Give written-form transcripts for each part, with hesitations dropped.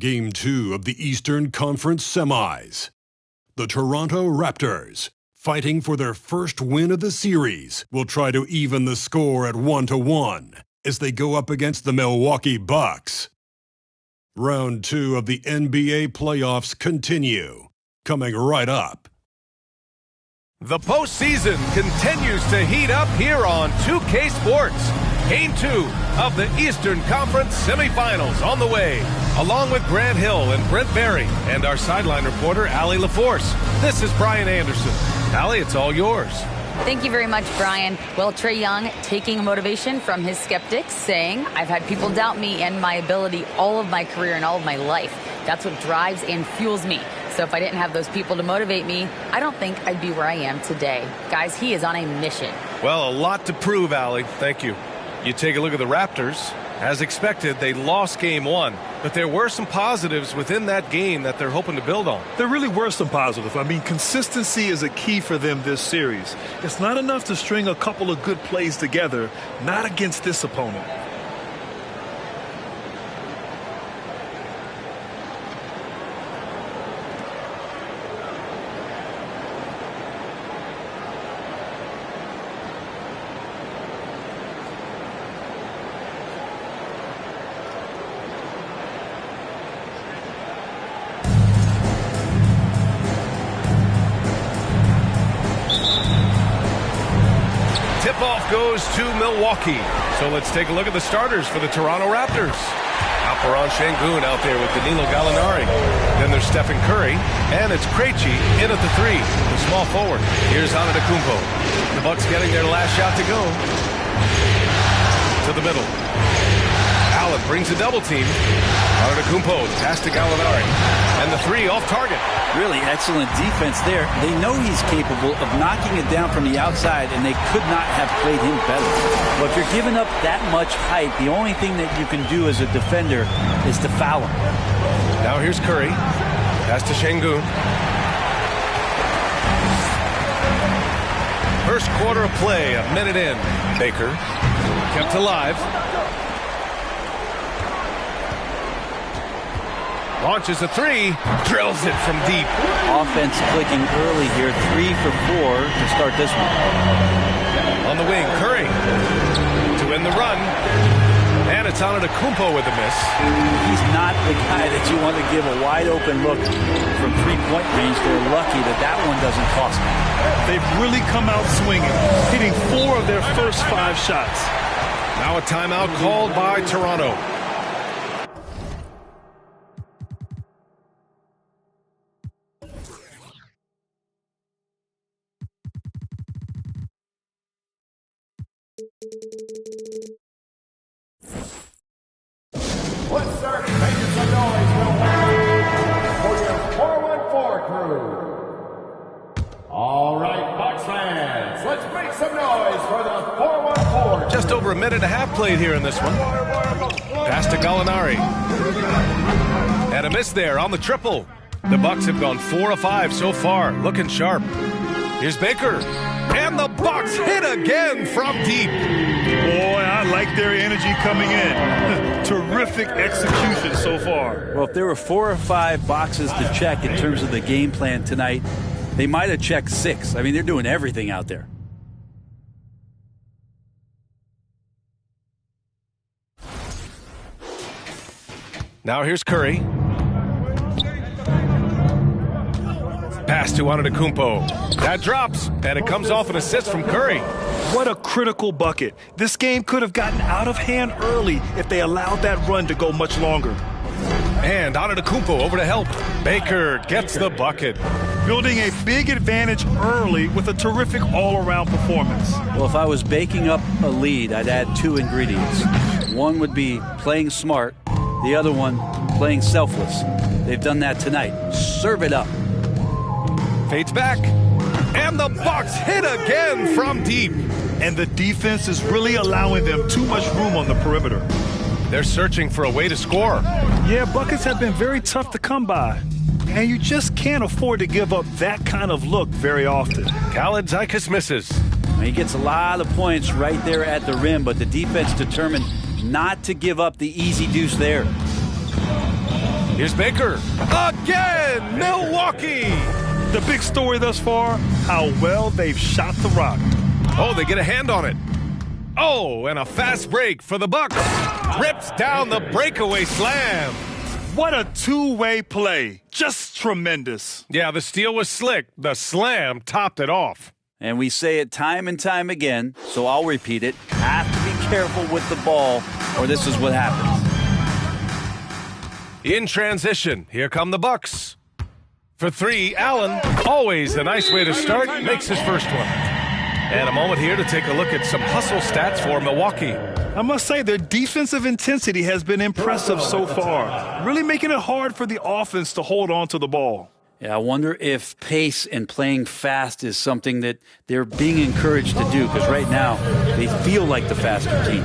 Game 2 of the Eastern Conference Semis. The Toronto Raptors, fighting for their first win of the series, will try to even the score at 1-1 as they go up against the Milwaukee Bucks. Round 2 of the NBA playoffs continue, coming right up. The postseason continues to heat up here on 2K Sports. Game 2 of the Eastern Conference semifinals on the way, along with Grant Hill and Brent Berry and our sideline reporter, Allie LaForce. This is Brian Anderson. Allie, it's all yours. Thank you very much, Brian. Well, Trae Young taking motivation from his skeptics, saying, I've had people doubt me and my ability all of my career and all of my life. That's what drives and fuels me. So if I didn't have those people to motivate me, I don't think I'd be where I am today. Guys, he is on a mission. Well, a lot to prove, Allie. Thank you. You take a look at the Raptors. As expected, they lost Game 1, but there were some positives within that game that they're hoping to build on. There really were some positives. I mean, consistency is a key for them this series. It's not enough to string a couple of good plays together, not against this opponent. Tip-off goes to Milwaukee. So let's take a look at the starters for the Toronto Raptors. Alperen Sengun out there with Danilo Gallinari. Then there's Stephen Curry. And it's Krejci in at the 3, the small forward. Here's Antetokounmpo. The Bucks getting their last shot to go. To the middle. Allen brings a double team. Antetokounmpo pass to Gallinari. And the 3 off target. Really excellent defense there. They know he's capable of knocking it down from the outside, and they could not have played him better. But if you're giving up that much height, the only thing that you can do as a defender is to foul him. Now here's Curry. Pass to Sengun. First quarter of play, a minute in. Baker kept alive. Launches a 3, drills it from deep. Offense clicking early here, 3 for 4 to start this one. On the wing, Curry to win the run. And it's Antetokounmpo with a miss. He's not the guy that you want to give a wide open look from three-point range. They're lucky that that one doesn't cost them. They've really come out swinging, hitting 4 of their first 5 shots. Now a timeout called by Toronto. Let's start making some noise, Milwaukee, for your 414 crew. All right, Bucks fans, let's make some noise for the 414. Just over a minute and a half played here in this one. Pass to Gallinari. And a miss there on the triple. The Bucks have gone 4 of 5 so far, looking sharp. Here's Baker. And the Bucks hit again from deep. Boy, I like their energy coming in. Terrific execution so far. Well, if there were 4 or 5 boxes to check in terms of the game plan tonight, they might have checked 6. I mean, they're doing everything out there. Now here's Curry. Pass to Antetokounmpo. That drops, and it comes off an assist from Curry. What a critical bucket. This game could have gotten out of hand early if they allowed that run to go much longer. And Antetokounmpo over to help. Baker gets the bucket. Building a big advantage early with a terrific all-around performance. Well, if I was baking up a lead, I'd add 2 ingredients. One would be playing smart. The other one, playing selfless. They've done that tonight. Serve it up. Fades back. And the Bucks hit again from deep. And the defense is really allowing them too much room on the perimeter. They're searching for a way to score. Yeah, buckets have been very tough to come by. And you just can't afford to give up that kind of look very often. Kalaitzakis misses. He gets a lot of points right there at the rim, but the defense determined not to give up the easy deuce there. Here's Baker. Again, Milwaukee. The big story thus far, how well they've shot the rock. Oh, they get a hand on it. Oh, and a fast break for the Bucks. Rips down the breakaway slam. What a two-way play. Just tremendous. Yeah, the steal was slick. The slam topped it off. And we say it time and time again, so I'll repeat it. Have to be careful with the ball, or this is what happens. In transition, here come the Bucks. For three, Allen, always a nice way to start, makes his first one. And a moment here to take a look at some hustle stats for Milwaukee. I must say their defensive intensity has been impressive so far, really making it hard for the offense to hold on to the ball. Yeah, I wonder if pace and playing fast is something that they're being encouraged to do, because right now they feel like the faster team.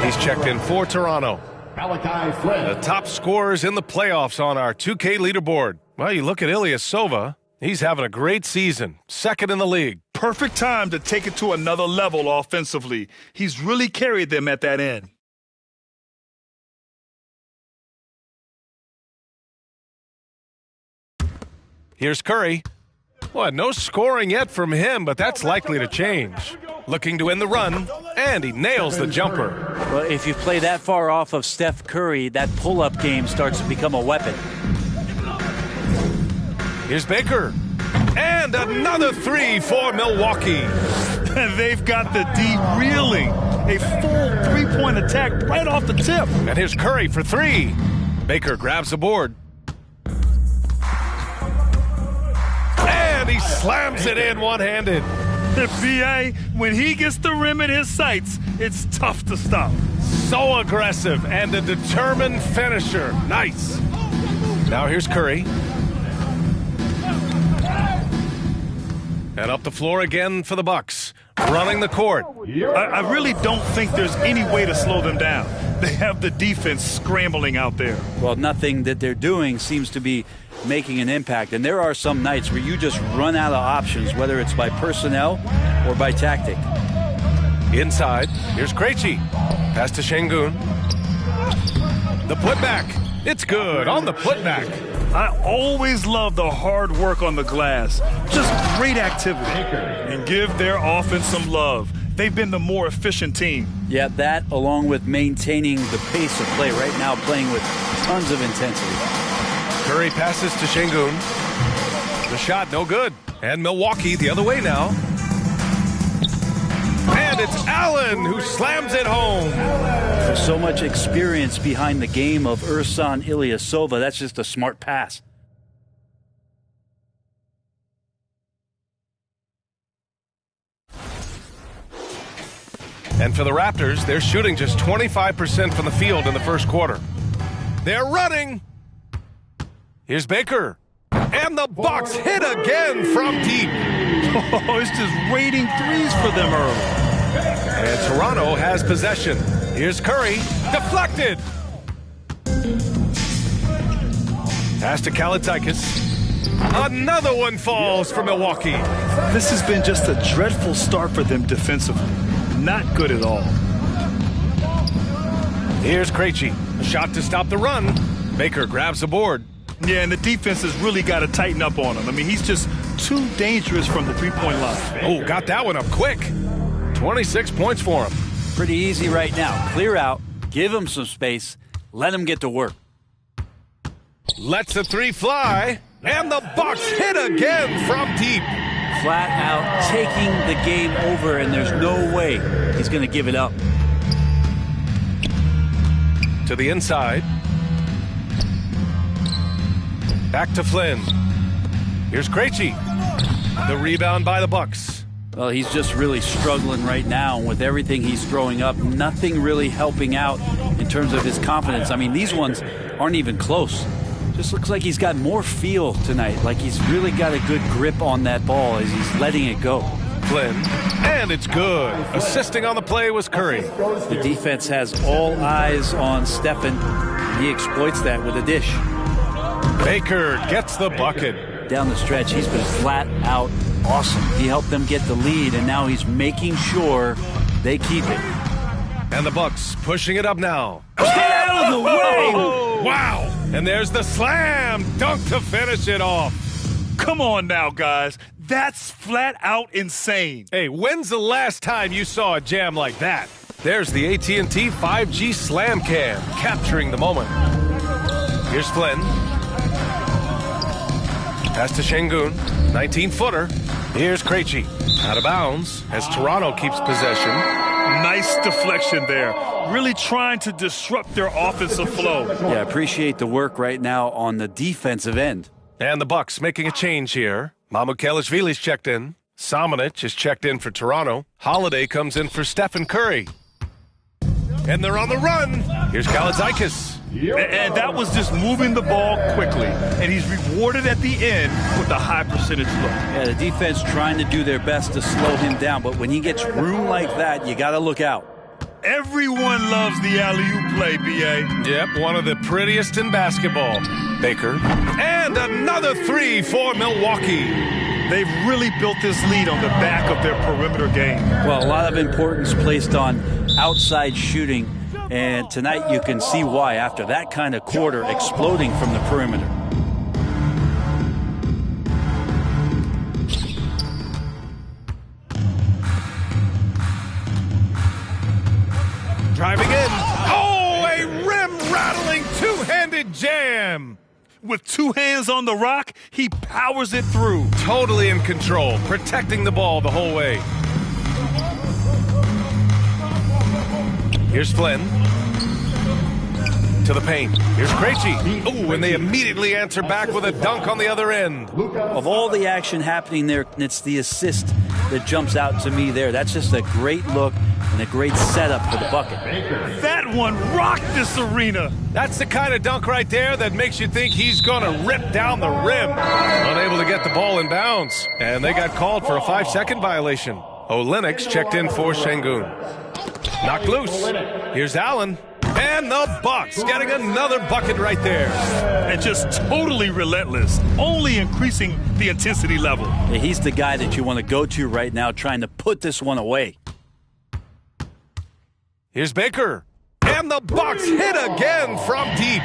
He's checked in for Toronto. The top scorers in the playoffs on our 2K leaderboard. Well, you look at Ilyasova. He's having a great season. Second in the league. Perfect time to take it to another level offensively. He's really carried them at that end. Here's Curry. Well, no scoring yet from him, but that's likely to change. Looking to end the run, and he nails the jumper. Well, if you play that far off of Steph Curry, that pull-up game starts to become a weapon. Here's Baker. And another three for Milwaukee. They've got the D reeling. A full three-point attack right off the tip. And here's Curry for three. Baker grabs the board. And he slams it in one-handed. The PA, when he gets the rim in his sights, it's tough to stop. So aggressive and a determined finisher. Nice. Now here's Curry. And up the floor again for the Bucks. Running the court. I really don't think there's any way to slow them down. They have the defense scrambling out there. Well, nothing that they're doing seems to be making an impact. And there are some nights where you just run out of options, whether it's by personnel or by tactic. Inside, here's Krejci. Pass to Şengün. The putback. It's good on the putback. I always love the hard work on the glass. Just great activity. And give their offense some love. They've been the more efficient team. Yeah, that along with maintaining the pace of play right now, playing with tons of intensity. Curry passes to Şengün. The shot no good. And Milwaukee the other way now. And it's Allen who slams it home. There's so much experience behind the game of Ersan Ilyasova. That's just a smart pass. And for the Raptors, they're shooting just 25% from the field in the first quarter. They're running. Here's Baker. And the Bucks hit again from deep. Oh, it's just raining threes for them early. And Toronto has possession. Here's Curry. Deflected. Pass to Kalaitzakis. Another one falls for Milwaukee. This has been just a dreadful start for them defensively. Not good at all. Here's Krejci. A shot to stop the run. Baker grabs the board. Yeah, and the defense has really got to tighten up on him. I mean, he's just too dangerous from the three-point line. Oh, got that one up quick. 26 points for him. Pretty easy right now. Clear out, give him some space, let him get to work. Lets the three fly. And the Bucks hit again from deep. Flat out taking the game over, and there's no way he's going to give it up. To the inside. Back to Flynn. Here's Krejci. The rebound by the Bucks. Well, he's just really struggling right now with everything he's throwing up. Nothing really helping out in terms of his confidence. I mean, these ones aren't even close. Just looks like he's got more feel tonight, like he's really got a good grip on that ball as he's letting it go. Flynn, and it's good. Assisting on the play was Curry. The defense has all eyes on Stephen. He exploits that with a dish. Baker gets the bucket. Down the stretch, he's been flat out awesome. He helped them get the lead, and now he's making sure they keep it. And the Bucks pushing it up now. Get out of the way! Wow! And there's the slam dunk to finish it off. Come on now, guys. That's flat out insane. Hey, when's the last time you saw a jam like that? There's the AT&T 5G Slam Cam, capturing the moment. Here's Flynn. Pass to Şengün, 19-footer. Here's Krejci. Out of bounds as Toronto keeps possession. Nice deflection there. Really trying to disrupt their offensive flow. Yeah, appreciate the work right now on the defensive end. And the Bucks making a change here. MILWAUKEE's checked in. Samanic is checked in for Toronto. Holiday comes in for Stephen Curry. And they're on the run. Here's Kalaitzakis. And that was just moving the ball quickly. And he's rewarded at the end with a high percentage look. Yeah, the defense trying to do their best to slow him down, but when he gets room like that, you got to look out. Everyone loves the alley-oop play, B.A. Yep, one of the prettiest in basketball. Baker. And another three for Milwaukee. They've really built this lead on the back of their perimeter game. Well, a lot of importance placed on outside shooting, and tonight you can see why after that kind of quarter exploding from the perimeter. Driving in. Oh, a rim-rattling two-handed jam. With two hands on the rock, he powers it through. Totally in control, protecting the ball the whole way. Here's Flynn. To the paint. Here's Krejci. Oh, and they immediately answer back with a dunk on the other end. Of all the action happening there, it's the assist that jumps out to me there. That's just a great look and a great setup for the bucket. That one rocked this arena. That's the kind of dunk right there that makes you think he's going to rip down the rim. Unable to get the ball in bounds. And they got called for a 5-second violation. Olenek's checked in for Şengün. Knocked loose. Here's Allen. And the Bucks getting another bucket right there. And just totally relentless, only increasing the intensity level. Yeah, he's the guy that you want to go to right now trying to put this one away. Here's Baker. And the Bucks hit again from deep.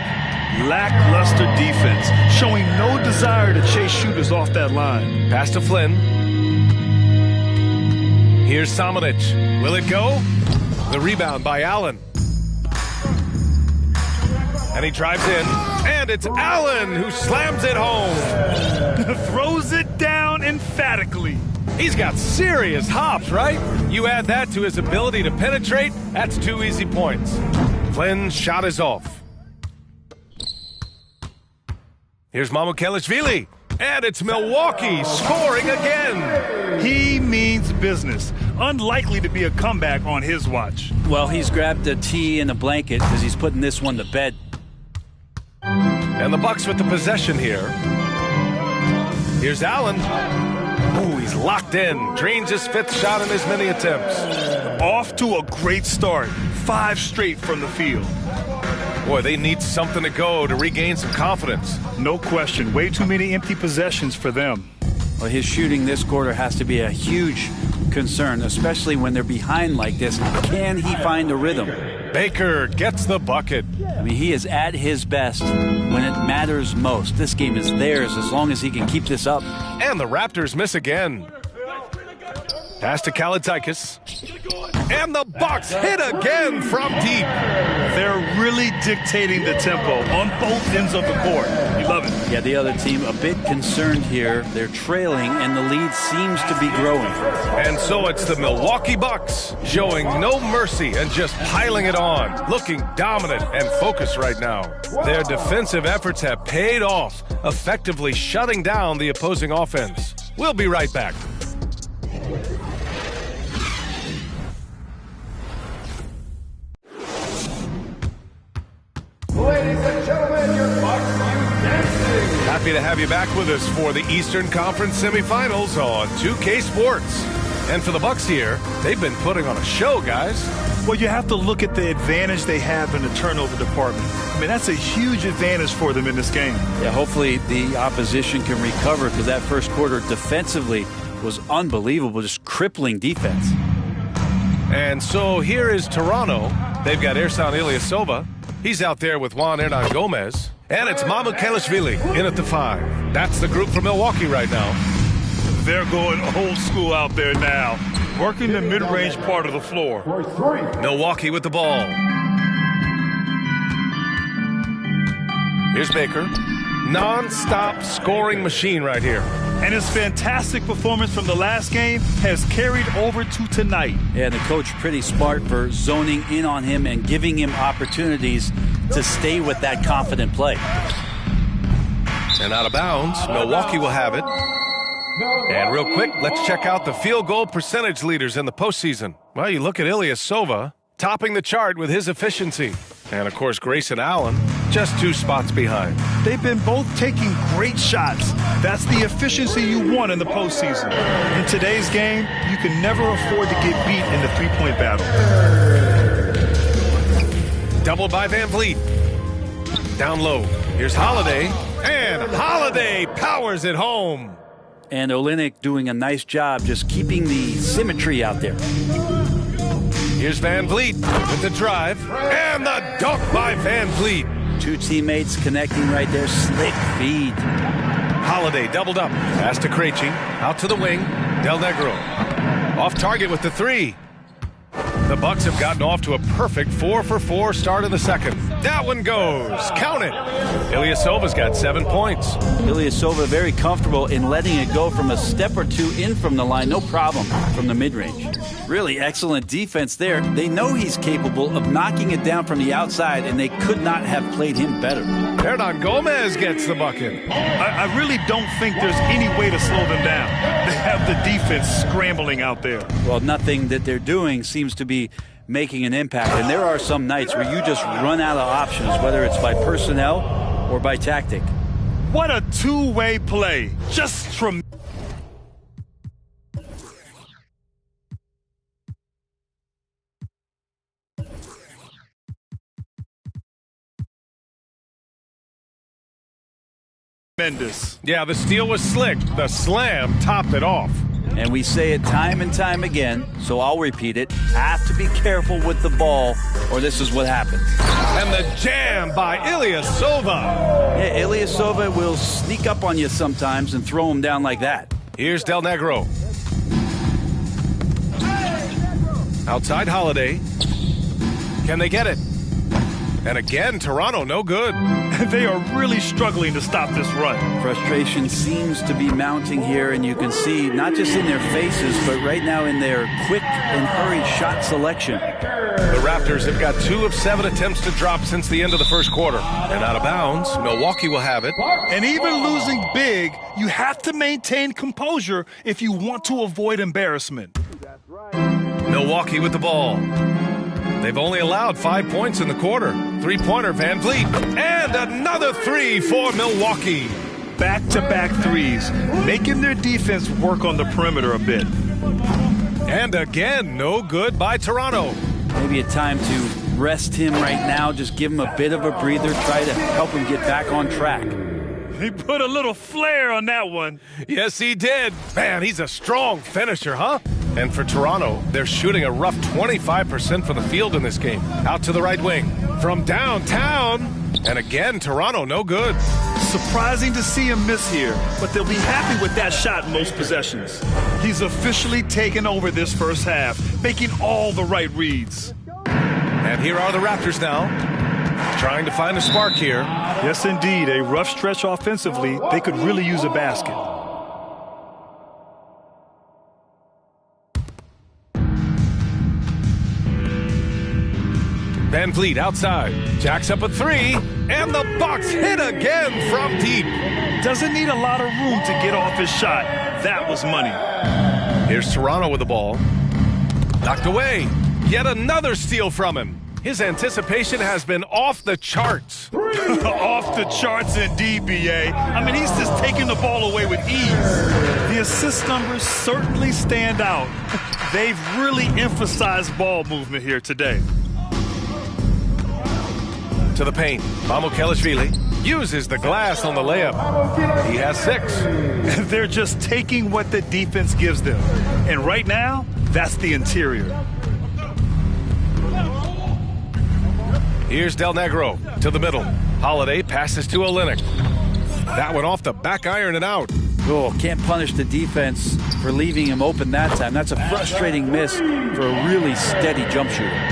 Lackluster defense, showing no desire to chase shooters off that line. Pass to Flynn. Here's Samanic. Will it go? The rebound by Allen. And he drives in, and it's Allen who slams it home. Throws it down emphatically. He's got serious hops, right? You add that to his ability to penetrate, that's 2 easy points. Flynn's shot is off. Here's MILWAUKEE, and it's Milwaukee scoring again. He means business. Unlikely to be a comeback on his watch. Well, he's grabbed a tee and a blanket because he's putting this one to bed. And the Bucks with the possession here. Here's Allen. Ooh, he's locked in. Drains his 5th shot in as many attempts. Off to a great start. 5 straight from the field. Boy, they need something to go to regain some confidence. No question. Way too many empty possessions for them. Well, his shooting this quarter has to be a huge concern, especially when they're behind like this. Can he find a rhythm? Baker gets the bucket. I mean, he is at his best when it matters most. This game is theirs as long as he can keep this up. And the Raptors miss again. Pass to Kalitakis. And the Bucks hit again from deep. They're really dictating the tempo on both ends of the court. You love it. Yeah, the other team a bit concerned here. They're trailing, and the lead seems to be growing. And so it's the Milwaukee Bucks showing no mercy and just piling it on, looking dominant and focused right now. Their defensive efforts have paid off, effectively shutting down the opposing offense. We'll be right back. Ladies and gentlemen, your Bucks Youth Dancing. Happy to have you back with us for the Eastern Conference semifinals on 2K Sports. And for the Bucks here, they've been putting on a show, guys. Well, you have to look at the advantage they have in the turnover department. I mean, that's a huge advantage for them in this game. Yeah, hopefully the opposition can recover, because that first quarter defensively was unbelievable, just crippling defense. And so here is Toronto. They've got Ersan Ilyasova. He's out there with Juan Hernan Gomez. And it's Mamukelashvili in at the 5. That's the group from Milwaukee right now. They're going old school out there now, working the mid-range part of the floor. Milwaukee with the ball. Here's Baker. Non-stop scoring machine right here. And his fantastic performance from the last game has carried over to tonight. Yeah, the coach pretty smart for zoning in on him and giving him opportunities to stay with that confident play. And out of bounds, Milwaukee will have it. And real quick, let's check out the field goal percentage leaders in the postseason. Well, you look at Ilyasova, topping the chart with his efficiency. And, of course, Grayson Allen just 2 spots behind. They've been both taking great shots. That's the efficiency you want in the postseason. In today's game, you can never afford to get beat in the three-point battle. Doubled by Van Vliet. Down low. Here's Holiday. And Holiday powers it home. And Olynyk doing a nice job just keeping the symmetry out there. Here's Van Vliet with the drive. And the dunk by Van Vliet. 2 teammates connecting right there. Slick feed. Holiday doubled up. Pass to Krejci. Out to the wing. Del Negro. Off target with the 3. The Bucks have gotten off to a perfect 4-for-4 start in the second. That one goes. Count it. Ilyasova's got 7 points. Ilyasova very comfortable in letting it go from a step or 2 in from the line. No problem from the mid-range. Really excellent defense there. They know he's capable of knocking it down from the outside, and they could not have played him better. Hernan Gomez gets the bucket. I really don't think there's any way to slow them down. They have the defense scrambling out there. Well, nothing that they're doing seems to be making an impact. And there are some nights where you just run out of options, whether it's by personnel or by tactic. What a two-way play. Just tremendous. Yeah, the steal was slick. The slam topped it off. And we say it time and time again, so I'll repeat it. Have to be careful with the ball, or this is what happens. And the jam by Ilyasova. Yeah, Ilyasova will sneak up on you sometimes and throw him down like that. Here's Del Negro. Outside Holiday. Can they get it? And again, Toronto no good. They are really struggling to stop this run. Frustration seems to be mounting here, and you can see not just in their faces, but right now in their quick and hurried shot selection. The Raptors have got 2 of 7 attempts to drop since the end of the first quarter. And out of bounds, Milwaukee will have it. And even losing big, you have to maintain composure if you want to avoid embarrassment. Milwaukee with the ball. They've only allowed 5 points in the quarter. 3-pointer Van Vliet. And another 3 for Milwaukee. Back-to-back threes, making their defense work on the perimeter a bit. And again, no good by Toronto. Maybe a time to rest him right now, just give him a bit of a breather, try to help him get back on track. He put a little flair on that one. Yes, he did. Man, he's a strong finisher, huh? And for Toronto, they're shooting a rough 25% from the field in this game. Out to the right wing. From downtown. And again, Toronto no good. Surprising to see him miss here, but they'll be happy with that shot most possessions. He's officially taken over this first half, making all the right reads. And here are the Raptors now, trying to find a spark here. Yes, indeed. A rough stretch offensively. They could really use a basket. Van Vliet outside, jacks up a three, and the Bucks hit again from deep. Doesn't need a lot of room to get off his shot. That was money. Here's Toronto with the ball. Knocked away. Yet another steal from him. His anticipation has been off the charts. Off the charts indeed, B.A. I mean, he's just taking the ball away with ease. The assist numbers certainly stand out. They've really emphasized ball movement here today. To the paint, MILWAUKEE uses the glass on the layup. He has 6. They're just taking what the defense gives them. And right now, that's the interior. Here's Del Negro to the middle. Holiday passes to Olynyk. That one off the back iron and out. Oh, can't punish the defense for leaving him open that time. That's a frustrating miss for a really steady jump shooter.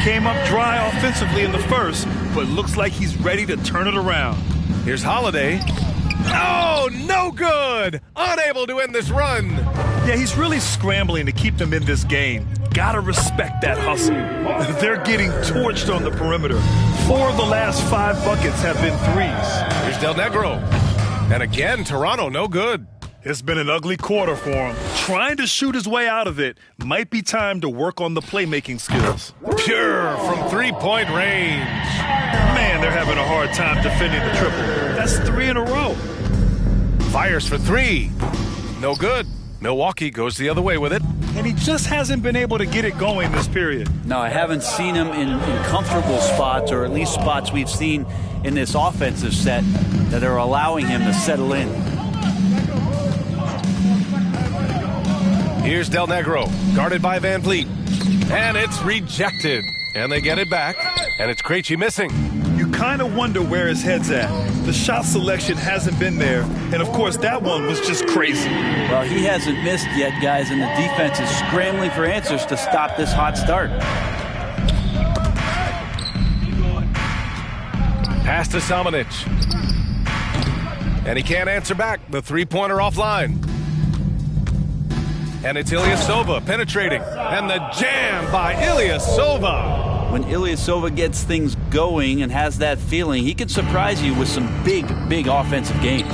Came up dry offensively in the first, but looks like he's ready to turn it around. Here's Holiday. Oh, no good! Unable to end this run. Yeah, he's really scrambling to keep them in this game. Gotta respect that hustle. They're getting torched on the perimeter. 4 of the last 5 buckets have been threes. Here's Del Negro. And again, Toronto, no good. It's been an ugly quarter for him. Trying to shoot his way out of it. Might be time to work on the playmaking skills. Pure from three-point range. Man, they're having a hard time defending the triple. That's 3 in a row. Fires for 3. No good. Milwaukee goes the other way with it. And he just hasn't been able to get it going this period. No, I haven't seen him in comfortable spots, or at least spots we've seen in this offensive set that are allowing him to settle in. Here's Del Negro, guarded by Van Vliet. And it's rejected. And they get it back. And it's Krejci missing. You kind of wonder where his head's at. The shot selection hasn't been there. And, of course, that one was just crazy. Well, he hasn't missed yet, guys, and the defense is scrambling for answers to stop this hot start. Pass to Samanic. And he can't answer back. The three-pointer offline. And it's Ilyasova penetrating. And the jam by Ilyasova. When Ilyasova gets things going and has that feeling, he can surprise you with some big, big offensive games.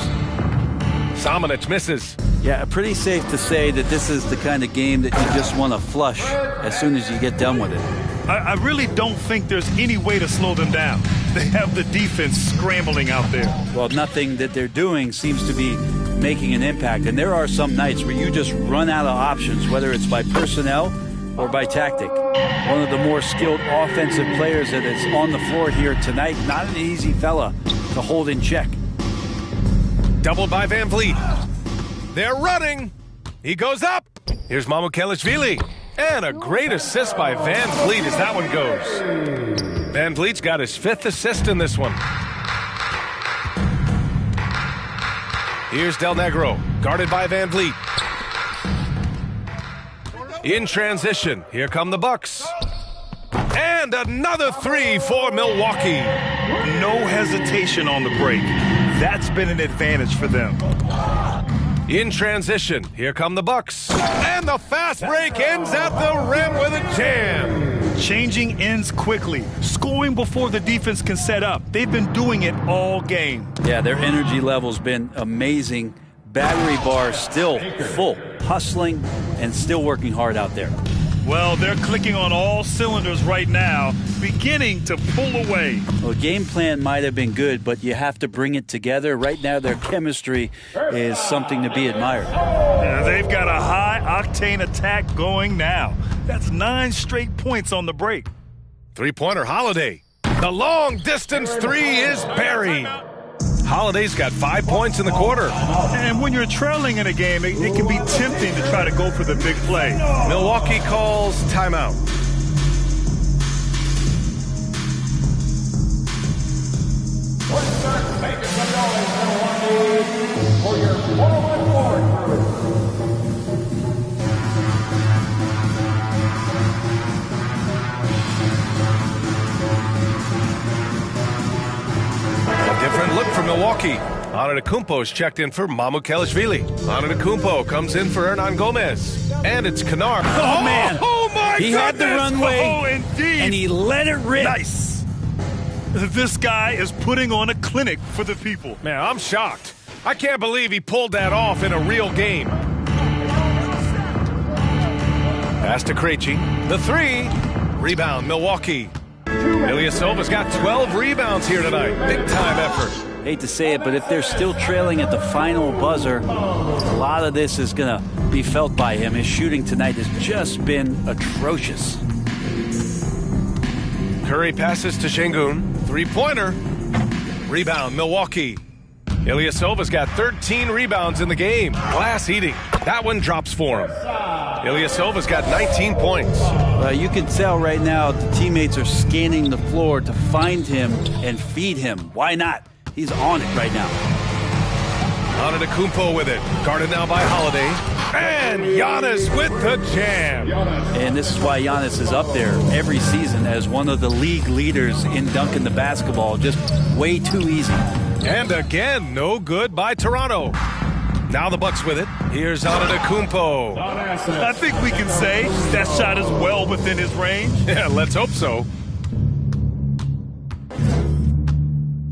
Samanic misses. Yeah, pretty safe to say that this is the kind of game that you just want to flush as soon as you get done with it. I really don't think there's any way to slow them down. They have the defense scrambling out there. Well, nothing that they're doing seems to be making an impact. And there are some nights where you just run out of options, whether it's by personnel or by tactic. One of the more skilled offensive players that is on the floor here tonight. Not an easy fella to hold in check. Doubled by Van Vliet. They're running. He goes up. Here's MILWAUKEE. And a great assist by Van Vliet as that one goes. Van Vliet's got his 5th assist in this one. Here's Del Negro, guarded by Van Vliet. In transition, here come the Bucks. And another 3 for Milwaukee. No hesitation on the break. That's been an advantage for them. In transition, here come the Bucks. And the fast break ends at the rim with a jam. Changing ends quickly, scoring before the defense can set up. They've been doing it all game. Yeah, their energy level's been amazing. Battery bar still full, hustling and still working hard out there. Well, they're clicking on all cylinders right now, beginning to pull away. Well, game plan might have been good, but you have to bring it together. Right now, their chemistry is something to be admired. Yeah, they've got a high-octane attack going now. That's 9 straight points on the break. Three-pointer Holiday. The long-distance 3 is buried. Holiday's got 5 points in the quarter. And when you're trailing in a game, it can be tempting to try to go for the big play. Milwaukee calls timeout. Making some noise, Milwaukee. Antetokounmpo's checked in for Mamukelashvili. Antetokounmpo comes in for Hernan Gomez. And it's Kennard. Oh, man. Oh, my He goodness. had the runway, Oh, indeed. and he let it rip. Nice. This guy is putting on a clinic for the people. Man, I'm shocked. I can't believe he pulled that off in a real game. Pass to Krejci. The three. Rebound, Milwaukee. Ilyasova's got 12 rebounds here tonight. Big-time effort. Hate to say it, but if they're still trailing at the final buzzer, a lot of this is going to be felt by him. His shooting tonight has just been atrocious. Curry passes to Şengün. Three-pointer. Rebound, Milwaukee. Ilyasova's got 13 rebounds in the game. Glass eating. That one drops for him. Ilyasova's got 19 points. You can tell right now the teammates are scanning the floor to find him and feed him. Why not? He's on it right now. Antetokounmpo with it. Guarded now by Holiday. And Giannis with the jam. And this is why Giannis is up there every season as one of the league leaders in dunking the basketball. Just way too easy. And again, no good by Toronto. Now the Bucks with it. Here's Antetokounmpo. I think we can say that shot is well within his range. Yeah, let's hope so.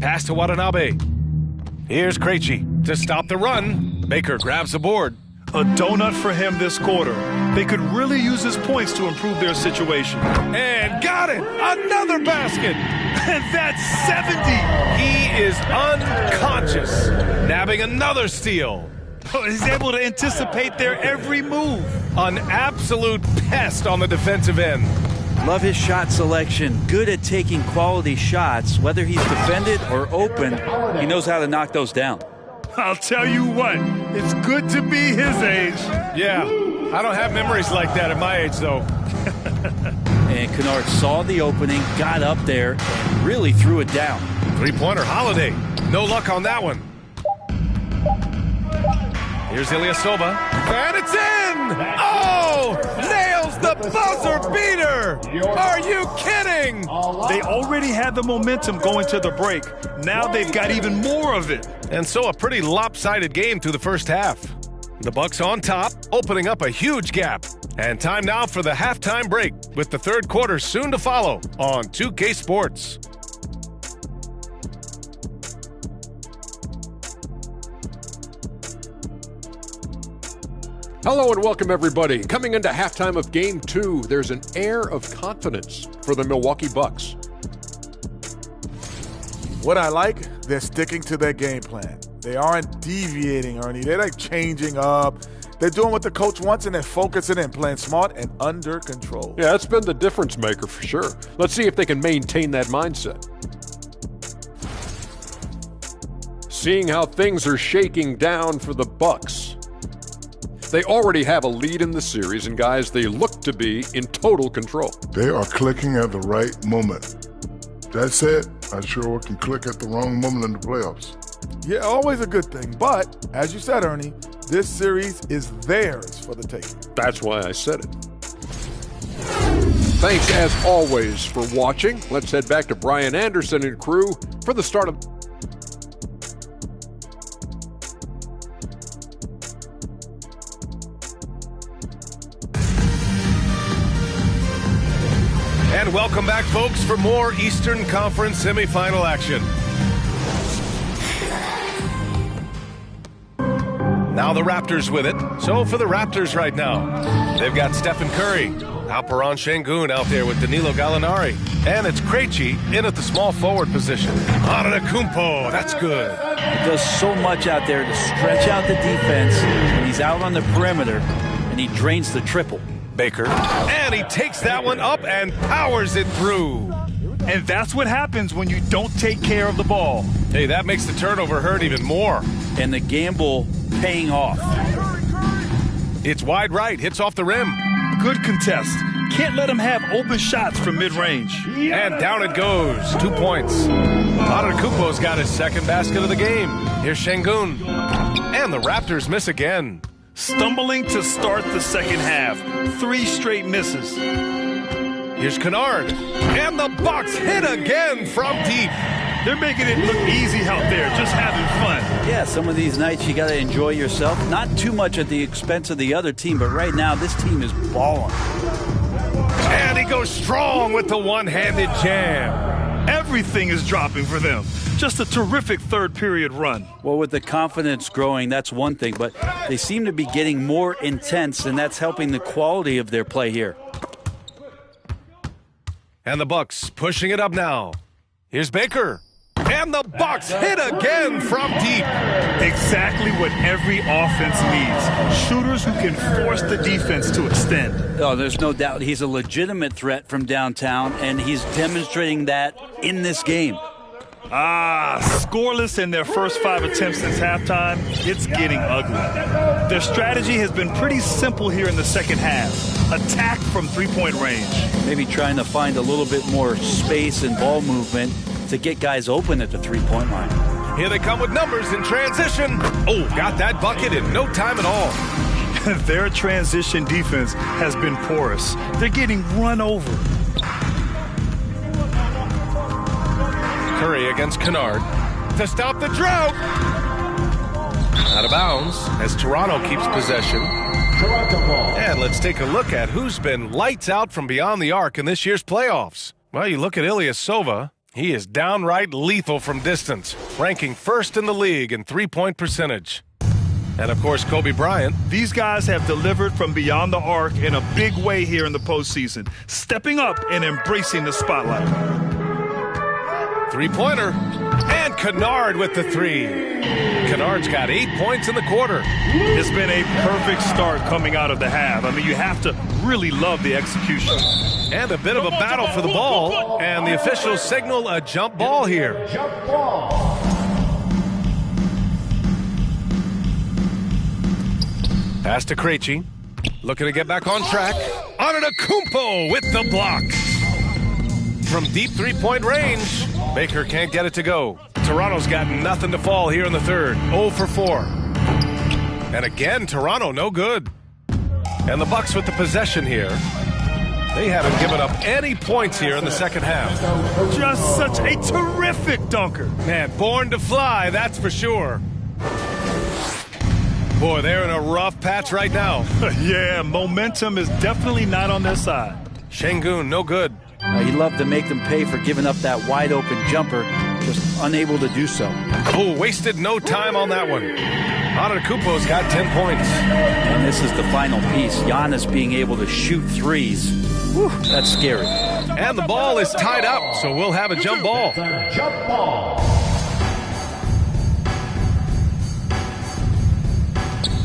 Pass to Watanabe. Here's Krejci to stop the run. Baker grabs the board. A donut for him this quarter. They could really use his points to improve their situation. And got it! Another basket! And that's 70! He is unconscious. Nabbing another steal. He's able to anticipate their every move. An absolute pest on the defensive end. Love his shot selection. Good at taking quality shots. Whether he's defended or open, he knows how to knock those down. I'll tell you what, it's good to be his age. Yeah, I don't have memories like that at my age, though. And Kennard saw the opening, got up there, and really threw it down. Three-pointer, Holiday. No luck on that one. Here's Ilyasova. And it's in! Oh! Nails the buzzer beater! Are you kidding? They already had the momentum going to the break. Now they've got even more of it. And so a pretty lopsided game through the first half. The Bucks on top, opening up a huge gap. And time now for the halftime break, with the third quarter soon to follow on 2K Sports. Hello and welcome, everybody. Coming into halftime of Game 2, there's an air of confidence for the Milwaukee Bucks. What I like, they're sticking to their game plan. They aren't deviating, Ernie. They're like changing up. They're doing what the coach wants, and they're focusing in, playing smart and under control. Yeah, that's been the difference maker for sure. Let's see if they can maintain that mindset. Seeing how things are shaking down for the Bucks. They already have a lead in the series, and guys, they look to be in total control. They are clicking at the right moment. That said, I sure can click at the wrong moment in the playoffs. Yeah, always a good thing. But, as you said, Ernie, this series is theirs for the taking. That's why I said it. Thanks, as always, for watching. Let's head back to Brian Anderson and crew for the start of... And welcome back, folks, for more Eastern Conference semifinal action. Now the Raptors with it. So for the Raptors right now, they've got Stephen Curry, Alperen Şengün out there with Danilo Gallinari. And it's Krejci in at the small forward position. Antetokounmpo, that's good. He does so much out there to stretch out the defense when he's out on the perimeter, and he drains the triple. Baker, and he takes that one up and powers it through. And that's what happens when you don't take care of the ball. Hey, that makes the turnover hurt even more. And the gamble paying off. It's wide right, hits off the rim. Good contest. Can't let him have open shots from mid-range. And down it goes. 2 points. Antetokounmpo's got his second basket of the game. Here's Şengün. And the Raptors miss again. Stumbling to start the second half. 3 straight misses. Here's Kennard. And the Bucks hit again from deep. They're making it look easy out there, just having fun. Yeah, some of these nights you got to enjoy yourself. Not too much at the expense of the other team, but right now this team is balling. And he goes strong with the one-handed jam. Everything is dropping for them. Just a terrific third period run. Well, with the confidence growing, that's one thing, but they seem to be getting more intense, and that's helping the quality of their play here. And the Bucks pushing it up now. Here's Baker. And the Bucks hit again from deep. Exactly what every offense needs. Shooters who can force the defense to extend. Oh, there's no doubt he's a legitimate threat from downtown, and he's demonstrating that in this game. Scoreless in their first 5 attempts since halftime. It's getting ugly. Their strategy has been pretty simple here in the second half. Attack from three-point range. Maybe trying to find a little bit more space and ball movement to get guys open at the three-point line. Here they come with numbers in transition. Oh, got that bucket in no time at all. Their transition defense has been porous. They're getting run over. Curry against Kennard to stop the drought. Out of bounds as Toronto keeps possession. And let's take a look at who's been lights out from beyond the arc in this year's playoffs. Well, you look at Ilyasova. He is downright lethal from distance, ranking first in the league in three-point percentage. And, of course, Kobe Bryant. These guys have delivered from beyond the arc in a big way here in the postseason, stepping up and embracing the spotlight. Three-pointer. And Kennard with the three. Kennard's got 8 points in the quarter. It's been a perfect start coming out of the half. I mean, you have to really love the execution. And a bit of a battle for the ball. And the officials signal a jump ball here. Jump ball. Pass to Krejci. Looking to get back on track. Antetokounmpo with the block. From deep three-point range, Baker can't get it to go. Toronto's got nothing to fall here in the third. 0 for 4. And again, Toronto no good. And the Bucks with the possession here. They haven't given up any points here in the second half. Just such a terrific dunker. Man, born to fly, that's for sure. Boy, they're in a rough patch right now. Yeah, momentum is definitely not on their side. Şengün, no good. He loved to make them pay for giving up that wide-open jumper, just unable to do so. Oh, wasted no time on that one. Antetokounmpo's got 10 points. And this is the final piece. Giannis being able to shoot threes. Whew, that's scary. And the ball is tied up, so we'll have a jump ball. Jump ball.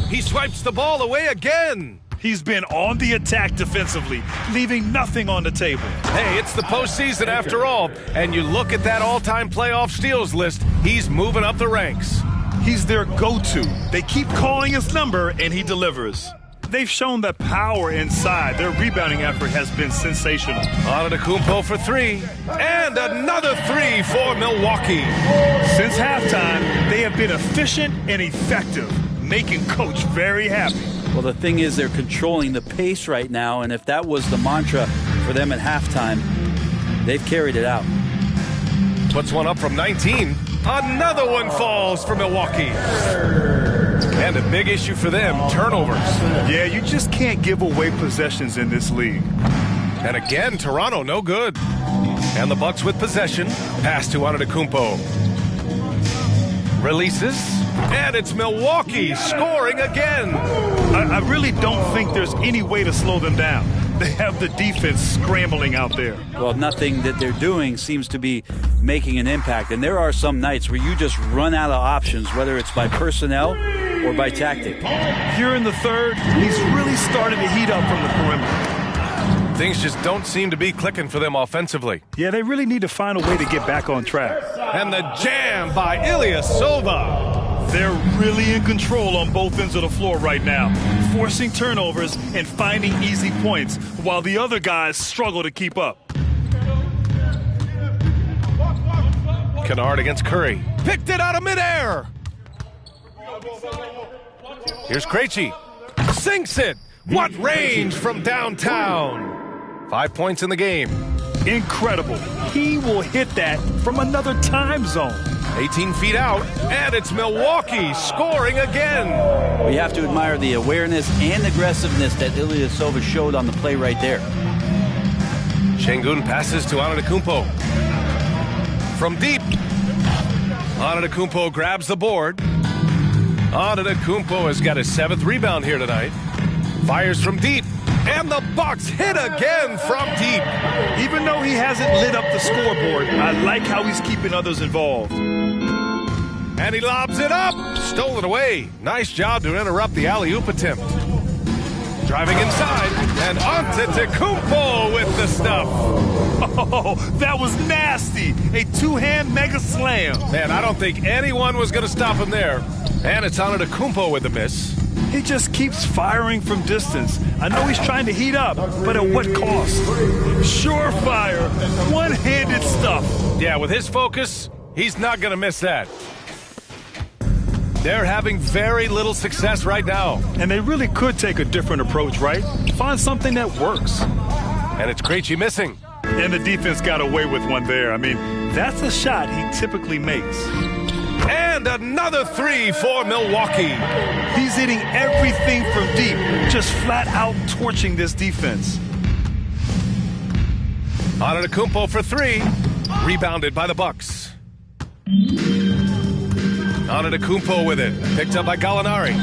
He swipes the ball away again. He's been on the attack defensively, leaving nothing on the table. Hey, it's the postseason after all, and you look at that all-time playoff steals list, he's moving up the ranks. He's their go-to. They keep calling his number, and he delivers. They've shown that power inside. Their rebounding effort has been sensational. Antetokounmpo for three, and another three for Milwaukee. Since halftime, they have been efficient and effective, making Coach very happy. Well, the thing is, they're controlling the pace right now, and if that was the mantra for them at halftime, they've carried it out. Puts one up from 19. Another one falls for Milwaukee. And a big issue for them, turnovers. Yeah, you just can't give away possessions in this league. And again, Toronto no good. And the Bucks with possession. Pass to Antetokounmpo. Releases. And it's Milwaukee scoring again. I really don't think there's any way to slow them down. They have the defense scrambling out there. Well, nothing that they're doing seems to be making an impact. And there are some nights where you just run out of options, whether it's by personnel or by tactic. Here in the third, he's really starting to heat up from the perimeter. Things just don't seem to be clicking for them offensively. Yeah, they really need to find a way to get back on track. And the jam by Ilyasova. They're really in control on both ends of the floor right now, forcing turnovers and finding easy points while the other guys struggle to keep up. Kennard against Curry. Picked it out of midair. Here's Krejci. Sinks it. What range from downtown. 5 points in the game. incredible. He will hit that from another time zone. 18 feet out, and it's Milwaukee scoring again. We have to admire the awareness and aggressiveness that Ilyasova showed on the play right there. Şengün passes to Antetokounmpo. From deep, Antetokounmpo grabs the board. Antetokounmpo has got his 7th rebound here tonight. Fires from deep, and the Bucks hit again from deep. Even though he hasn't lit up the scoreboard, I like how he's keeping others involved. And he lobs it up. Stolen away. Nice job to interrupt the alley-oop attempt. Driving inside, and Antetokounmpo with the stuff. Oh, that was nasty. A two-hand mega slam. Man, I don't think anyone was going to stop him there. And it's Antetokounmpo with the miss. He just keeps firing from distance. I know he's trying to heat up, but at what cost? Surefire, one-handed stuff. Yeah, with his focus, he's not going to miss that. They're having very little success right now. And they really could take a different approach, right? Find something that works. And it's Krejci missing. And the defense got away with one there. I mean, that's a shot he typically makes. And another 3 for Milwaukee. He's hitting everything from deep, just flat out torching this defense. Antetokounmpo for 3. Rebounded by the Bucks. Antetokounmpo with it. Picked up by Gallinari.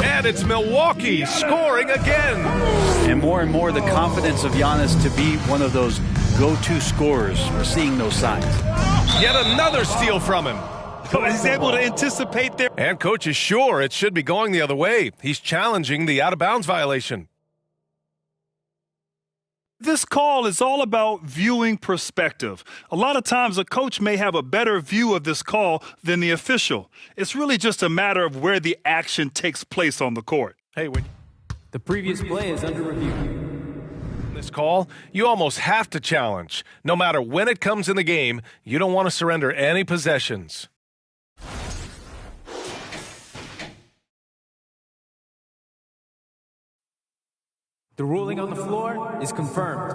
And it's Milwaukee scoring again. And more the confidence of Giannis to be one of those go-to scorers. We're seeing those signs. Yet another steal from him. He's able to anticipate there. And coach is sure it should be going the other way. He's challenging the out-of-bounds violation. This call is all about viewing perspective. A lot of times a coach may have a better view of this call than the official. It's really just a matter of where the action takes place on the court. Hey, the previous play is under review. This call, you almost have to challenge. No matter when it comes in the game, you don't want to surrender any possessions. The ruling on the floor is confirmed.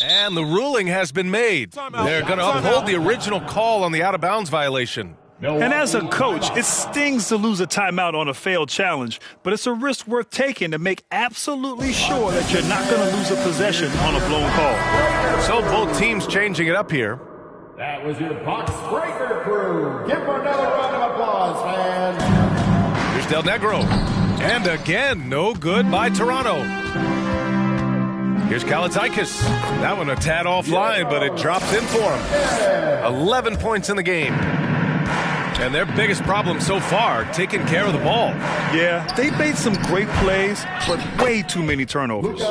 And the ruling has been made. They're going to uphold the original call on the out-of-bounds violation. And as a coach, it stings to lose a timeout on a failed challenge, but it's a risk worth taking to make absolutely sure that you're not going to lose a possession on a blown call. So both teams changing it up here. That was your box breaker crew. Give them another round of applause, fans. Here's Del Negro. And again, no good by Toronto. Here's Kalaitzakis. That one a tad offline, but it drops in for him. 11 points in the game. And their biggest problem so far, taking care of the ball. Yeah, they made some great plays, but way too many turnovers.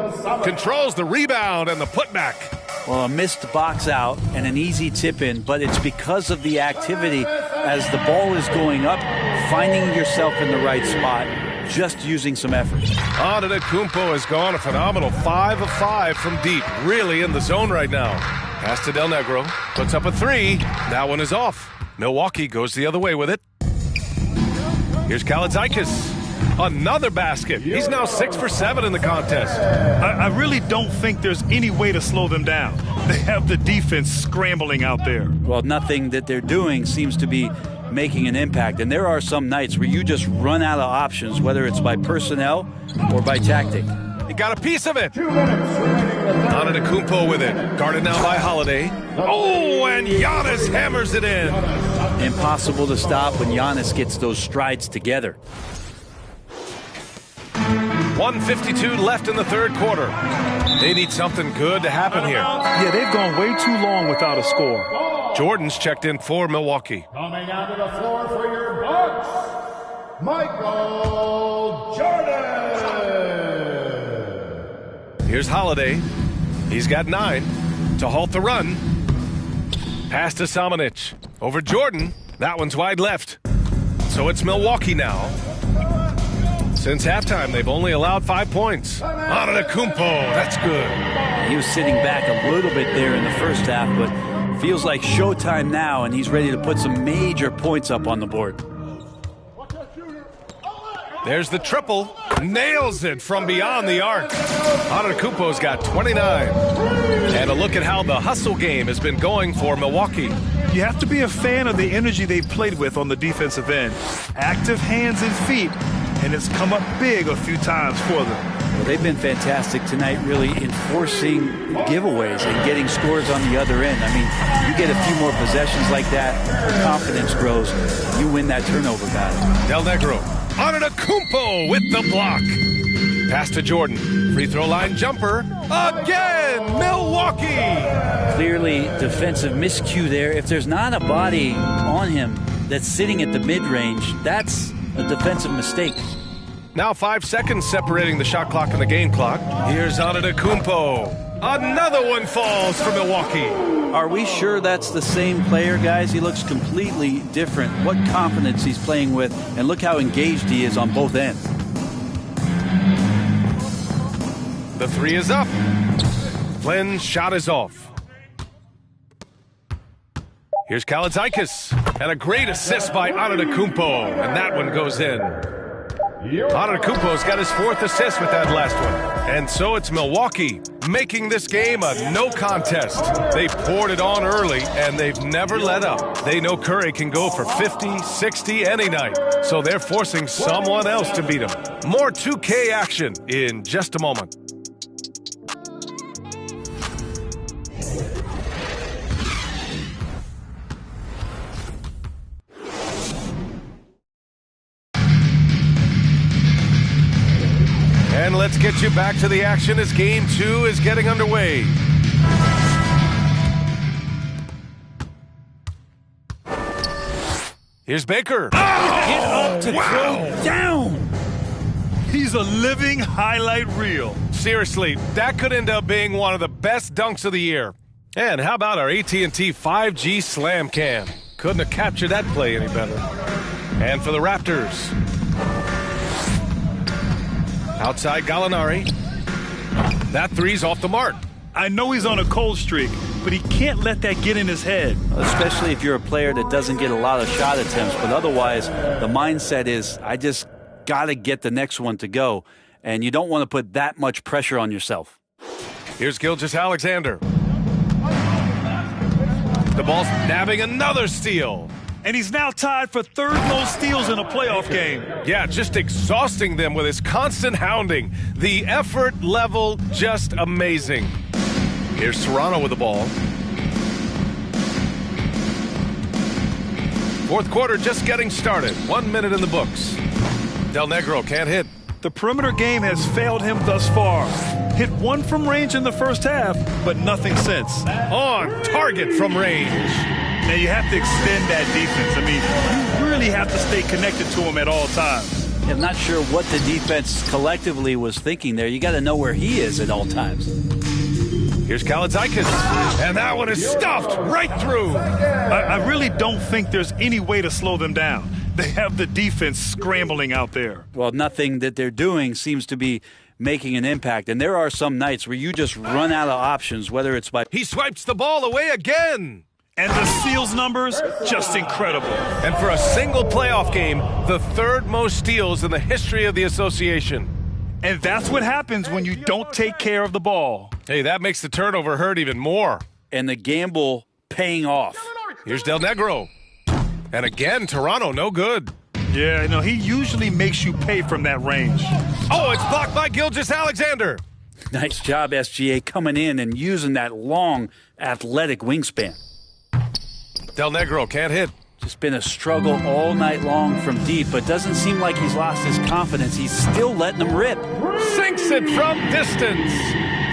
Controls the rebound and the putback. Well, a missed box out and an easy tip in, but it's because of the activity as the ball is going up, finding yourself in the right spot, just using some effort. Antetokounmpo has gone a phenomenal 5 of 5 from deep, really in the zone right now. Pass to Del Negro, puts up a 3. That one is off. Milwaukee goes the other way with it. Here's Kalaitzakis. Another basket. He's now 6 for 7 in the contest. I really don't think there's any way to slow them down. They have the defense scrambling out there. Well, nothing that they're doing seems to be making an impact. And there are some nights where you just run out of options, whether it's by personnel or by tactic. He got a piece of it. Antetokounmpo with it. Guarded now by Holiday. Oh, and Giannis hammers it in. Impossible to stop when Giannis gets those strides together. 1:52 left in the third quarter. They need something good to happen here. Yeah, they've gone way too long without a score. Jordan's checked in for Milwaukee. Coming out of the floor for your Bucks, Michael Jordan. Here's Holiday. He's got 9 to halt the run. Pass to Samanic. Over Jordan. That one's wide left. So it's Milwaukee now. Since halftime, they've only allowed 5 points. Antetokounmpo, that's good. He was sitting back a little bit there in the first half, but feels like showtime now, and he's ready to put some major points up on the board. There's the triple. Nails it from beyond the arc. Antetokounmpo's got 29. And a look at how the hustle game has been going for Milwaukee. You have to be a fan of the energy they've played with on the defensive end. Active hands and feet, and it's come up big a few times for them. Well, they've been fantastic tonight, really enforcing giveaways and getting scores on the other end. I mean, you get a few more possessions like that, confidence grows, you win that turnover battle. Del Negro, Antetokounmpo with the block. Pass to Jordan. Free throw line jumper. Again, Milwaukee. Clearly defensive miscue there. If there's not a body on him that's sitting at the mid-range, that's a defensive mistake. Now 5 seconds separating the shot clock and the game clock. Here's Antetokounmpo. Another one falls for Milwaukee. Are we sure that's the same player, guys? He looks completely different. What confidence he's playing with, and look how engaged he is on both ends. The three is up. Flynn's shot is off. Here's Kalaitzakis. And a great assist by Antetokounmpo. And that one goes in. Antetokounmpo's got his 4th assist with that last one. And so it's Milwaukee making this game a no contest. They poured it on early, and they've never let up. They know Curry can go for 50, 60 any night. So they're forcing someone else to beat him. More 2K action in just a moment. And let's get you back to the action as Game 2 is getting underway. Here's Baker. Get up to Wow. throw down. He's a living highlight reel. Seriously, that could end up being one of the best dunks of the year. And how about our AT&T 5G Slam Cam? Couldn't have captured that play any better. And for the Raptors, outside Gallinari. That three's off the mark. I know he's on a cold streak, but he can't let that get in his head. Especially if you're a player that doesn't get a lot of shot attempts, but otherwise the mindset is, I just got to get the next one to go, and you don't want to put that much pressure on yourself. Here's Gilgeous-Alexander. The ball's nabbing another steal. And he's now tied for 3rd most steals in a playoff game. Yeah, just exhausting them with his constant hounding. The effort level just amazing. Here's Toronto with the ball. 4th quarter just getting started. 1 minute in the books. Del Negro can't hit. The perimeter game has failed him thus far. Hit 1 from range in the first half, but nothing since. On target from range. Now, you have to extend that defense. I mean, you really have to stay connected to him at all times. I'm not sure what the defense collectively was thinking there. You got to know where he is at all times. Here's Kalaitzakis. And that one is stuffed right through. I really don't think there's any way to slow them down. They have the defense scrambling out there. Well, nothing that they're doing seems to be making an impact. And there are some nights where you just run out of options, whether it's by... He swipes the ball away again. And the steals numbers, just incredible. And for a single playoff game, the 3rd most steals in the history of the association. And that's what happens when you don't take care of the ball. Hey, that makes the turnover hurt even more. And the gamble paying off. Here's Del Negro. And again, Toronto, no good. Yeah, no, he usually makes you pay from that range. Oh, it's blocked by Gilgeous-Alexander. Nice job, SGA, coming in and using that long, athletic wingspan. Del Negro can't hit. Just been a struggle all night long from deep, but doesn't seem like he's lost his confidence. He's still letting them rip. Sinks it from distance.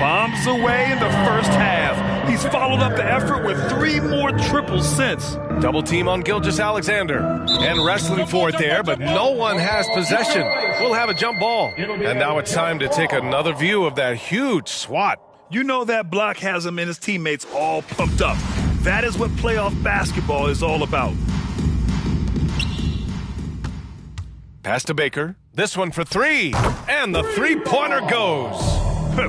Bombs away in the first half. He's followed up the effort with 3 more triples since. Double team on Gilgeous-Alexander. And wrestling for it there, but no one has possession. We'll have a jump ball. And now it's time to take another view of that huge swat. You know that block has him and his teammates all pumped up. That is what playoff basketball is all about. Pass to Baker. This one for 3. And the 3-pointer goes.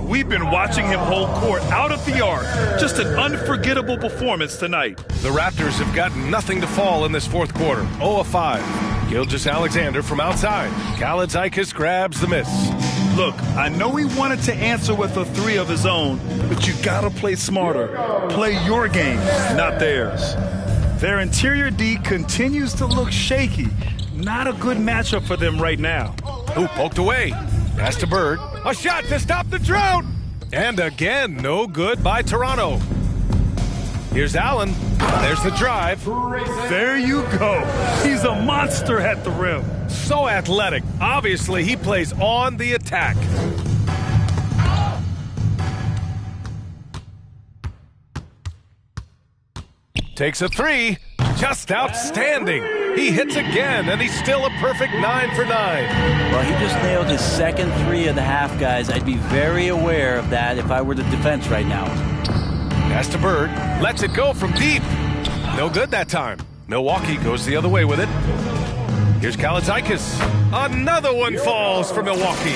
We've been watching him hold court out of the arc. Just an unforgettable performance tonight. The Raptors have got nothing to fall in this 4th quarter. 0 of 5. Gilgeous-Alexander from outside. Kalaitzakis grabs the miss. Look, I know he wanted to answer with a three of his own, but you gotta play smarter. Play your game, not theirs. Their interior D continues to look shaky. Not a good matchup for them right now. Ooh, poked away. Pass to Bird. A shot to stop the drought. And again, no good by Toronto. Here's Allen. There's the drive. There you go. He's a monster at the rim. So athletic. Obviously, he plays on the attack. Takes a three. Just outstanding. He hits again, and he's still a perfect 9 for 9. Well, he just nailed his second three of the half, guys. I'd be very aware of that if I were the defense right now. Pass to Bird. Lets it go from deep. No good that time. Milwaukee goes the other way with it. Here's Kalaitzakis. Another one falls for Milwaukee.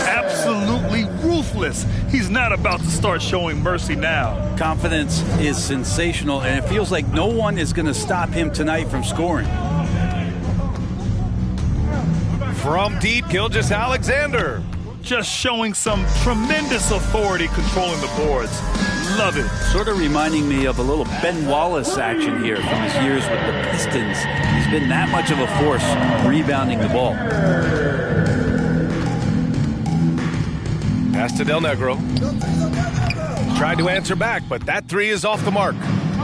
Absolutely ruthless. He's not about to start showing mercy now. Confidence is sensational, and it feels like no one is going to stop him tonight from scoring. From deep, Gilgeous-Alexander. Just showing some tremendous authority controlling the boards. Love it. Sort of reminding me of a little Ben Wallace action here from his years with the Pistons. He's been that much of a force rebounding the ball. Pass to Del Negro. Tried to answer back, but that three is off the mark.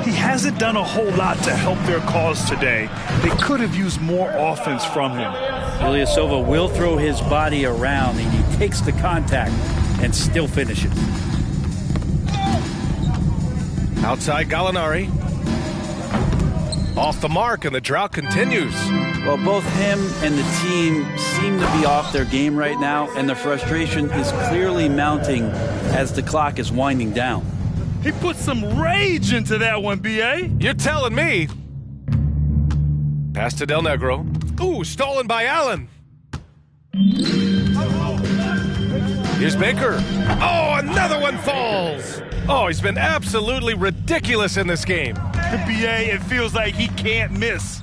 He hasn't done a whole lot to help their cause today. They could have used more offense from him. Ilyasova will throw his body around, and he takes the contact and still finishes. Outside Gallinari. Off the mark, and the drought continues. Well, both him and the team seem to be off their game right now, and the frustration is clearly mounting as the clock is winding down. He put some rage into that one, B.A. You're telling me. Pass to Del Negro. Ooh, stolen by Allen. Here's Baker. Oh, another one falls. Oh, he's been absolutely ridiculous in this game. B.A., it feels like he can't miss.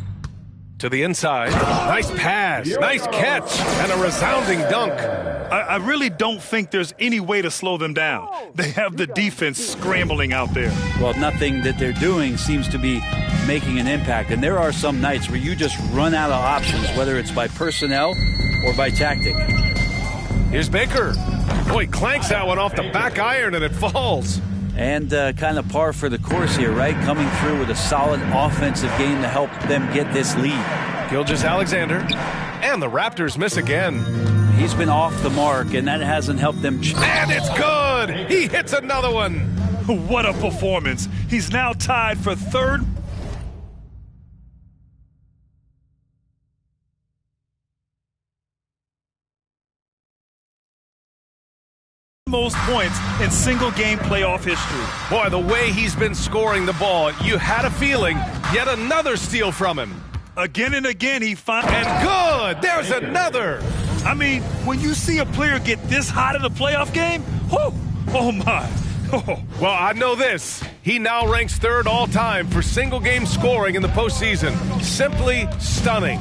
To the inside. Nice pass, nice catch, and a resounding dunk. I really don't think there's any way to slow them down. They have the defense scrambling out there. Well, nothing that they're doing seems to be making an impact. And there are some nights where you just run out of options, whether it's by personnel or by tactic. Here's Baker. Boy, he clanks that one off the back iron and it falls. And kind of par for the course here, right? Coming through with a solid offensive game to help them get this lead. Gilgeous-Alexander. And the Raptors miss again. He's been off the mark, and that hasn't helped them. And it's good! He hits another one! What a performance. He's now tied for third. Most points in single-game playoff history. Boy, the way he's been scoring the ball, you had a feeling yet another steal from him. Again and again, he finds. And good! There's another! I mean, when you see a player get this hot in a playoff game, oh my. Oh. Well, I know this. He now ranks third all-time for single-game scoring in the postseason. Simply stunning.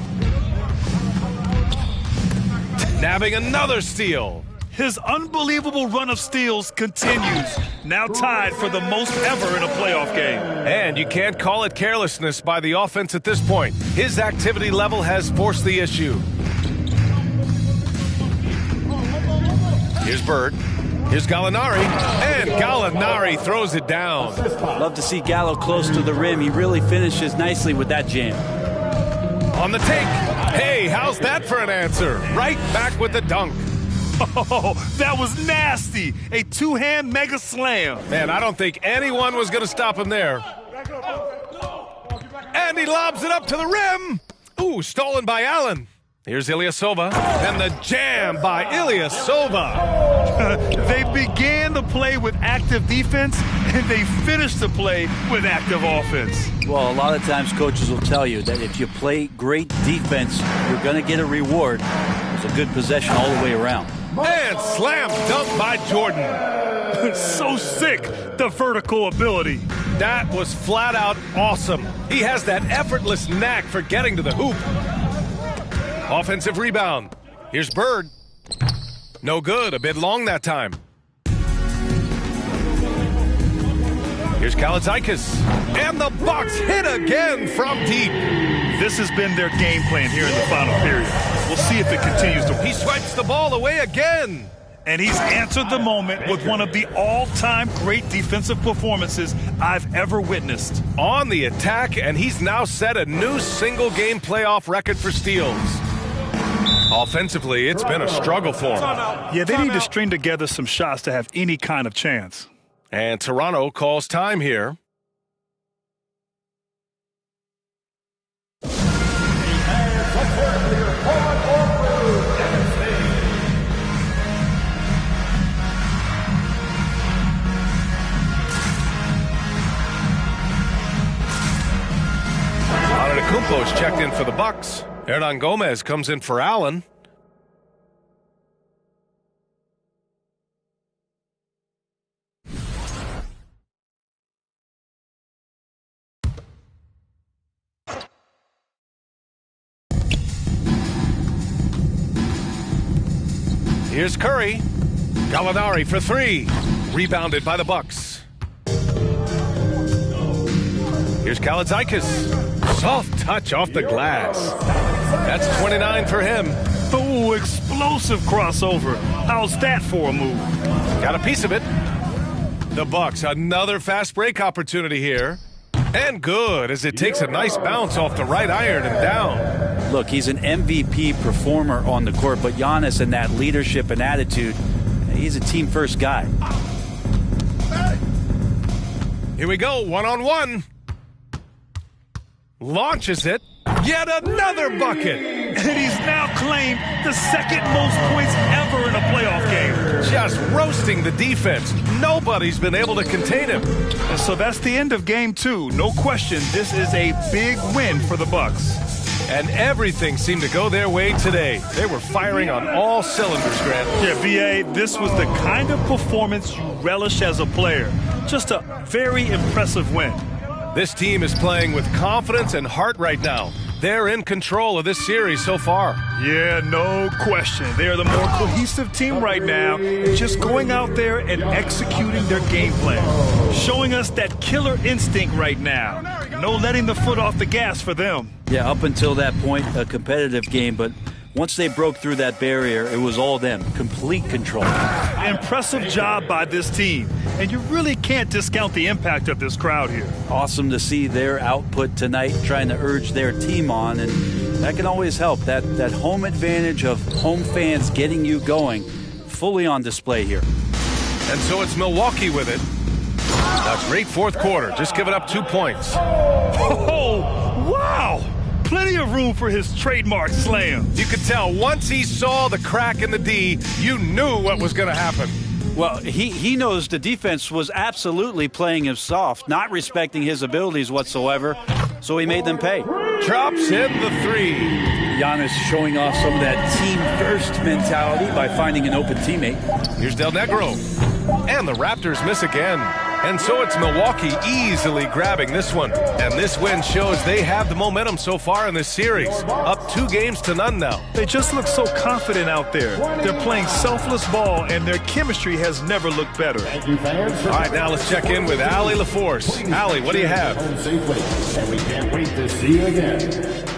Nabbing another steal. His unbelievable run of steals continues, now tied for the most ever in a playoff game. And you can't call it carelessness by the offense at this point. His activity level has forced the issue. Here's Bird. Here's Gallinari. And Gallinari throws it down. Love to see Gallo close to the rim. He really finishes nicely with that jam. On the take. Hey, how's that for an answer? Right back with the dunk. Oh, that was nasty. A two-hand mega slam. Man, I don't think anyone was going to stop him there. And he lobs it up to the rim. Ooh, stolen by Allen. Here's Ilyasova. And the jam by Ilyasova. They began the play with active defense, and they finished the play with active offense. Well, a lot of times coaches will tell you that if you play great defense, you're going to get a reward. It's a good possession all the way around. And slam dunk by Jordan. So sick, the vertical ability. That was flat out awesome. He has that effortless knack for getting to the hoop. Offensive rebound. Here's Bird. No good. A bit long that time. Here's Kalaitzakis. And the Bucks hit again from deep. This has been their game plan here in the final period. We'll see if it continues to. He swipes the ball away again. And he's answered the moment with one of the all-time great defensive performances I've ever witnessed. On the attack, and he's now set a new single-game playoff record for steals. Offensively, it's been a struggle for him. Yeah, they need to string together some shots to have any kind of chance. And Toronto calls time here. Antetokounmpo's checked in for the Bucks. Hernan Gomez comes in for Allen. Here's Curry. Gallinari for three. Rebounded by the Bucks. Here's Kalaitzakis. Soft touch off the glass. That's 29 for him. Ooh, explosive crossover. How's that for a move? Got a piece of it. The Bucks, another fast break opportunity here. And good, as it takes a nice bounce off the right iron and down. Look, he's an MVP performer on the court, but Giannis and that leadership and attitude, he's a team-first guy. Here we go, one-on-one. Launches it. Yet another bucket. And he's now claimed the second most points ever in a playoff game. Just roasting the defense. Nobody's been able to contain him. And so that's the end of game two. No question, this is a big win for the Bucks. And everything seemed to go their way today. They were firing on all cylinders, Grant. Yeah, B.A., this was the kind of performance you relish as a player. Just a very impressive win. This team is playing with confidence and heart right now. They're in control of this series so far. Yeah, no question. They're the more cohesive team right now, just going out there and executing their game plan. Showing us that killer instinct right now. No letting the foot off the gas for them. Yeah, up until that point, a competitive game, but once they broke through that barrier, it was all them. Complete control. Impressive job by this team. And you really can't discount the impact of this crowd here. Awesome to see their output tonight, trying to urge their team on, and that can always help. That home advantage of home fans getting you going, fully on display here. And so it's Milwaukee with it. A great fourth quarter, just giving up 2 points. Oh, wow! Plenty of room for his trademark slam. You could tell once he saw the crack in the D, you knew what was going to happen. Well, he knows the defense was absolutely playing him soft, not respecting his abilities whatsoever, so he made them pay. Drops in the three. Giannis showing off some of that team-first mentality by finding an open teammate. Here's Del Negro. And the Raptors miss again. And so it's Milwaukee easily grabbing this one. And this win shows they have the momentum so far in this series. Up 2-0 now. They just look so confident out there. They're playing selfless ball, and their chemistry has never looked better. All right, now let's check in with Allie LaForce. Allie, what do you have? And we can't wait to see you again.